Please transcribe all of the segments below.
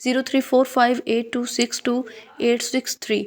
034582628863।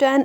10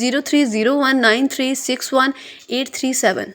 030193618837।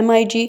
MIG,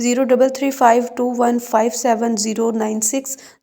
033521579096।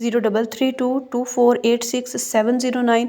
033224867009।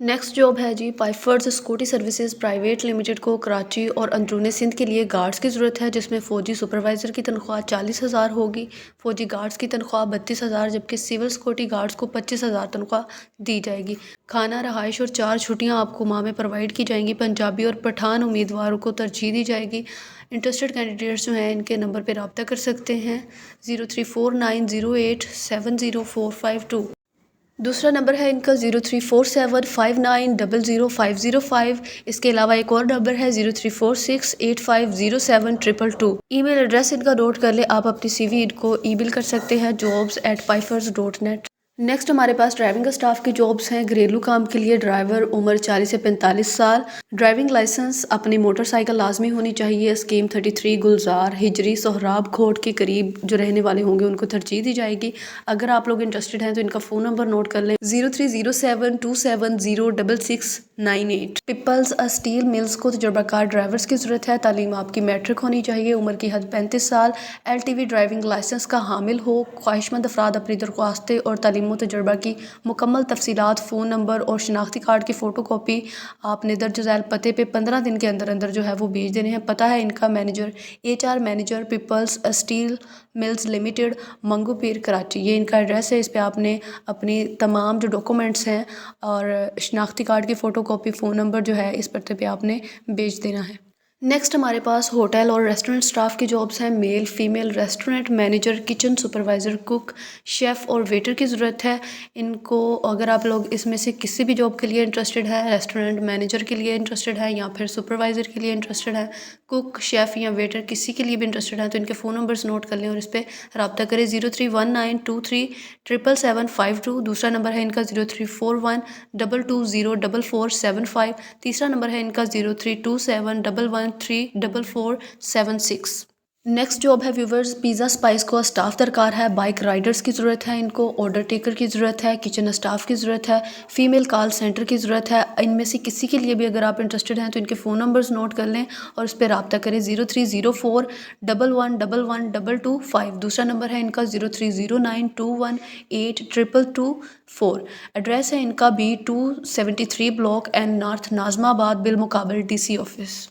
Next job ہے جی پائفرز scooty services private limited کو کراچی اور اندرون سندھ کے لیے گارڈز کی ضرورت ہے، جس میں فوجی سپروائزر کی تنخواہ 40,000 ہوگی، فوجی گارڈز کی تنخواہ 32,000، جبکہ سول سکورٹی گارڈز کو 25,000 تنخواہ دی جائے گی۔ کھانا، رہائش اور 4 چھٹیاں آپ کو ماہ میں پرووائڈ کی جائیں گی۔ پنجابی اور پٹھان امیدواروں کو ترجیح دی جائے گی۔ انٹرسٹڈ کینڈیڈیٹس جو ہیں ان کے نمبر پہ رابطہ کر سکتے ہیں 034908704552۔ دوسرا نمبر ہے ان کا 034759000505۔ اس کے علاوہ ایک اور نمبر ہے 034685072222۔ ای میل ایڈریس ان کا نوٹ کر لیں، آپ اپنی CV ان کو ای میل کر سکتے ہیں jobs@pifers.net۔ نیکسٹ ہمارے پاس ڈرائیونگ اسٹاف کی جابس ہیں گھریلو کام کے لیے ڈرائیور، عمر 40 سے 45 سال، ڈرائیونگ لائسنس، اپنی موٹر سائیکل لازمی ہونی چاہیے۔ اسکیم 33 گلزار ہجری سہراب کھوٹ کے قریب جو رہنے والے ہوں گے ان کو ترجیح دی جائے گی۔ اگر آپ لوگ انٹرسٹڈ ہیں تو ان کا فون نمبر نوٹ کر لیں 0307270698۔ پیپلز اسٹیل ملز کو تجربہ کار ڈرائیورز کی ضرورت ہے، تعلیم آپ کی میٹرک ہونی چاہیے، عمر کی حد 35 سال، LTV ڈرائیونگ لائسنس کا حامل ہو۔ خواہش مند افراد اپنی درخواستیں اور تعلیم و تجربہ کی مکمل تفصیلات، فون نمبر اور شناختی کارڈ کی فوٹو کاپی آپ نے درج ذیل پتے پہ 15 دن کے اندر اندر جو ہے وہ بھیج دینے ہیں۔ پتہ ہے ان کا manager HR manager Peoples Steel Mills Limited, Mangho Pir, Karachi, یہ ان کا ایڈریس ہے۔ اس پہ آپ نے اپنی تمام جو ڈاکومنٹس ہیں اور شناختی کارڈ کی فوٹو کاپی، فون نمبر جو ہے اس پتے پہ آپ نے بھیج دینا ہے۔ نیکسٹ ہمارے پاس ہوٹل اور ریسٹورنٹ سٹاف کی جابس ہیں male female, restaurant manager, kitchen supervisor, cook, chef اور ویٹر کی ضرورت ہے۔ ان کو اگر آپ لوگ اس میں سے کسی بھی جاب کے لیے انٹرسٹڈ ہے، ریسٹورنٹ مینیجر کے لیے انٹرسٹڈ ہے یا پھر سپروائزر کے لیے انٹرسٹڈ ہے، کوک، شیف یا ویٹر کسی کے لیے بھی انٹرسٹڈ ہے تو ان کے فون نمبرز نوٹ کر لیں اور اس پہ رابطہ کریں 0319237752۔ دوسرا نمبر ہے ان کا 0341220445۔ تیسرا نمبر ہے ان کا 032711344476۔ نیکسٹ جاب ہے ویورز پیزا اسپائس کو اسٹاف درکار ہے، بائک رائڈرز کی ضرورت ہے، ان کو آرڈر ٹیکر کی ضرورت ہے، کچن اسٹاف کی ضرورت ہے، فیمیل کال سینٹر کی ضرورت ہے۔ ان میں سے کسی کے لیے بھی اگر آپ انٹرسٹڈ ہیں تو ان کے فون نمبرز نوٹ کر لیں اور اس پہ رابطہ کریں 0304111225۔ دوسرا نمبر ہے ان کا 030921822224۔ ایڈریس ہے ان کا B273 بلاک این نارتھ ناظم آباد بالمقابل DC آفس۔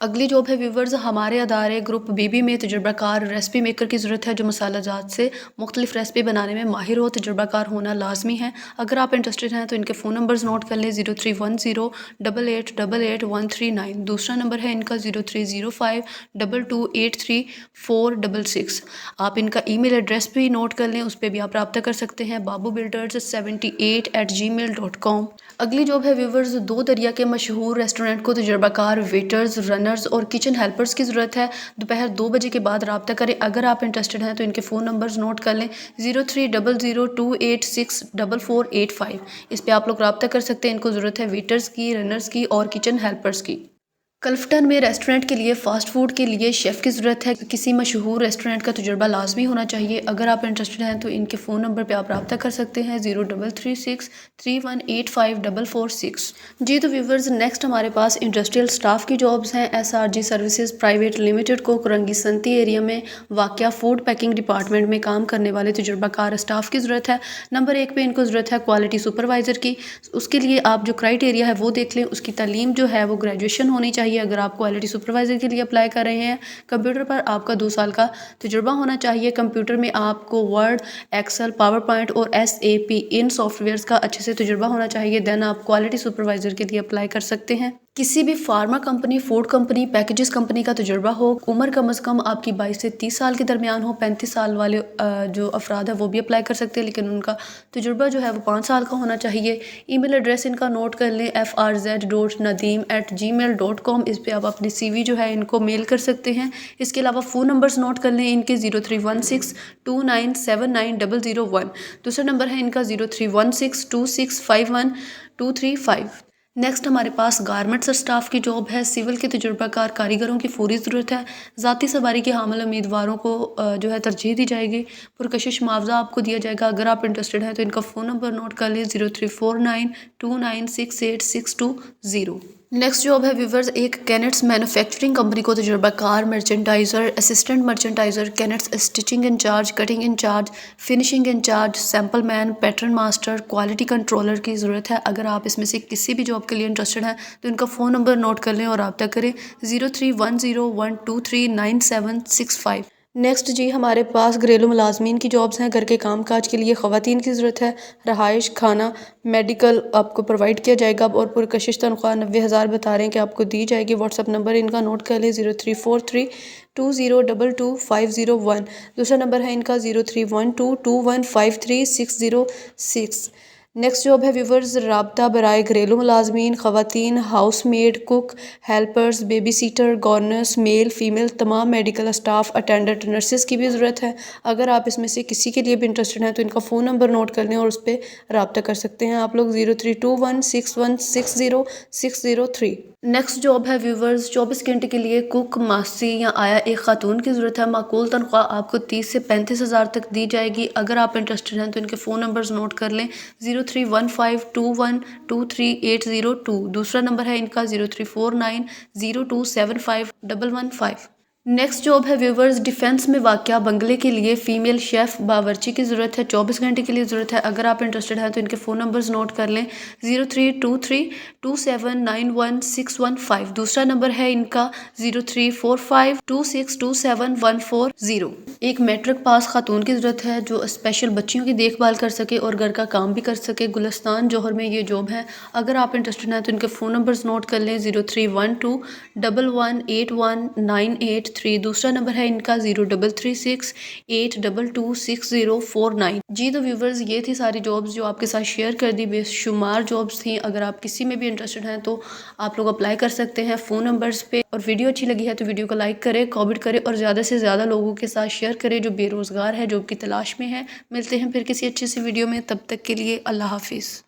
اگلی جاب ہے ویورز ہمارے ادارے گروپ BB میں تجربہ کار ریسپی میکر کی ضرورت ہے جو مسالہ جات سے مختلف ریسپی بنانے میں ماہر ہو، تجربہ کار ہونا لازمی ہے۔ اگر آپ انٹرسٹڈ ہیں تو ان کے فون نمبرز نوٹ کر لیں 0310888139۔ دوسرا نمبر ہے ان کا 0305228346۔ آپ ان کا ای میل ایڈریس بھی نوٹ کر لیں، اس پہ بھی آپ رابطہ کر سکتے ہیں babubuilders78@gmail.com۔ اگلی جاب ہے ویورز دو دریا کے مشہور ریسٹورنٹ کو تجربہ کار ویٹرز، رنرز اور کچن ہیلپرز کی ضرورت ہے۔ دوپہر 2 بجے کے بعد رابطہ کریں۔ اگر آپ انٹرسٹڈ ہیں تو ان کے فون نمبرز نوٹ کر لیں 0300286445۔ اس پہ آپ لوگ رابطہ کر سکتے ہیں۔ ان کو ضرورت ہے ویٹرز کی، رنرز کی اور کچن ہیلپرز کی۔ کلفٹن میں ریسٹورنٹ کے لیے فاسٹ فوڈ کے لیے شیف کی ضرورت ہے، کسی مشہور ریسٹورنٹ کا تجربہ لازمی ہونا چاہیے۔ اگر آپ انٹرسٹڈ ہیں تو ان کے فون نمبر پہ آپ رابطہ کر سکتے ہیں 0336318546۔ جی تو ویورز نیکسٹ ہمارے پاس انڈسٹریل سٹاف کی جابز ہیں SRG سروسز پرائیویٹ لمیٹڈ کو کرنگی سنتی ایریا میں واقع فوڈ پیکنگ ڈپارٹمنٹ میں کام کرنے والے تجربہ کار اسٹاف کی ضرورت ہے۔ نمبر 1 پہ ان کو ضرورت ہے کوالٹی سپروائزر کی۔ اس کے لیے آپ جو کرائٹیریا ہے وہ دیکھ لیں، اس کی تعلیم جو ہے وہ گریجویشن ہونی چاہیے اگر آپ کوالٹی سپروائزر کے لیے اپلائی کر رہے ہیں۔ کمپیوٹر پر آپ کا 2 سال کا تجربہ ہونا چاہیے۔ کمپیوٹر میں آپ کو ورڈ، ایکسل، پاور پوائنٹ اور SAP ان سافٹ ویئرز کا اچھے سے تجربہ ہونا چاہیے، دین آپ کوالٹی سپروائزر کے لیے اپلائی کر سکتے ہیں۔ کسی بھی pharma company, food company, packages company کا تجربہ ہو۔ عمر کم از کم آپ کی 22 سے 30 سال کے درمیان ہو۔ 35 سال والے جو افراد ہیں وہ بھی اپلائی کر سکتے ہیں لیکن ان کا تجربہ جو ہے وہ 5 سال کا ہونا چاہیے۔ ای میل ایڈریس ان کا نوٹ کر لیں frz.nadeem@gmail.com۔ اس پہ آپ اپنی CV جو ہے ان کو میل کر سکتے ہیں۔ اس کے علاوہ فون نمبرز نوٹ کر لیں ان کے 031629790001۔ دوسرا نمبر ہے ان کا 0316265123 نیکسٹ ہمارے پاس گارمنٹس اسٹاف کی جاب ہے، سول کے تجربہ کار کاریگروں کی فوری ضرورت ہے۔ ذاتی سواری کے حامل امیدواروں کو جو ہے ترجیح دی جائے گی۔ پرکشش معاوضہ آپ کو دیا جائے گا۔ اگر آپ انٹرسٹڈ ہیں تو ان کا فون نمبر نوٹ کر لیں 034929686220۔ نیکسٹ جاب ہے ویورز، ایک کینٹس مینوفیکچرنگ کمپنی کو تجربہ کار مرچنڈائزر، اسسٹنٹ مرچنڈائزر، کینٹس stitching incharge, cutting incharge, finishing incharge, sample man, pattern master, quality controller کی ضرورت ہے۔ اگر آپ اس میں سے کسی بھی جاب کے لیے انٹرسٹڈ ہیں تو ان کا فون نمبر نوٹ کر لیں اور رابطہ کریں 031012397565۔ نیکسٹ جی ہمارے پاس گھریلو ملازمین کی جابس ہیں، گھر کے کام کاج کے لیے خواتین کی ضرورت ہے، رہائش، کھانا، میڈیکل آپ کو پرووائڈ کیا جائے گا اور پرکشش تنخواہ 90,000 بتا رہے ہیں کہ آپ کو دی جائے گی۔ واٹس اپ نمبر ان کا نوٹ کر لیں 034320222501۔ دوسرا نمبر ہے ان کا 0312215366۔ نیکسٹ جاب ہے ویورز، رابطہ برائے گھریلو ملازمین، خواتین، house maid, cook, helpers, babysitter, governess, male, female, تمام میڈیکل اسٹاف، اٹینڈنٹ، نرسز کی بھی ضرورت ہے۔ اگر آپ اس میں سے کسی کے لیے بھی انٹرسٹڈ ہیں تو ان کا فون نمبر نوٹ کر لیں اور اس پہ رابطہ کر سکتے ہیں آپ لوگ 0321616063۔ نیکسٹ جاب ہے ویورز، 24 گھنٹے کے لیے کک، ماسی یا آیا ایک خاتون کی ضرورت ہے۔ معقول تنخواہ آپ کو 30 سے 35,000 تک دی جائے گی۔ اگر آپ انٹرسٹڈ ہیں تو ان کے فون نمبرز نوٹ کر لیں 0315212380 دوسرا نمبر ہے ان کا 034902751115۔ نیکسٹ جاب ہے ویورز، ڈیفینس میں واقع بنگلے کے لیے فیمیل شیف باورچی کی ضرورت ہے، 24 گھنٹے کے لیے ضرورت ہے۔ اگر آپ انٹرسٹڈ ہیں تو ان کے فون نمبرز نوٹ کر لیں 032327916115 دوسرا نمبر ہے ان کا 034526271140۔ ایک میٹرک پاس خاتون کی ضرورت ہے جو اسپیشل بچیوں کی دیکھ بھال کر سکے اور گھر کا کام بھی کر سکے۔ گلستان جوہر میں یہ جاب ہے۔ اگر آپ انٹرسٹڈ ہیں تو ان کے فون نمبرز نوٹ کر لیں 0312118198 دوسرا نمبر ہے ان کا 033682260049۔ جی تو ویورز یہ تھی ساری جابز جو آپ کے ساتھ شیئر کر دی، بے شمار جابز تھیں۔ اگر آپ کسی میں بھی انٹرسٹڈ ہیں تو آپ لوگ اپلائی کر سکتے ہیں فون نمبرز پہ، اور ویڈیو اچھی لگی ہے تو ویڈیو کو لائک کریں، کامنٹ کریں اور زیادہ سے زیادہ لوگوں کے ساتھ شیئر کریں جو بے روزگار ہے، جاب کی تلاش میں ہے۔ ملتے ہیں پھر کسی اچھی سی ویڈیو میں، تب تک کے لیے اللہ حافظ۔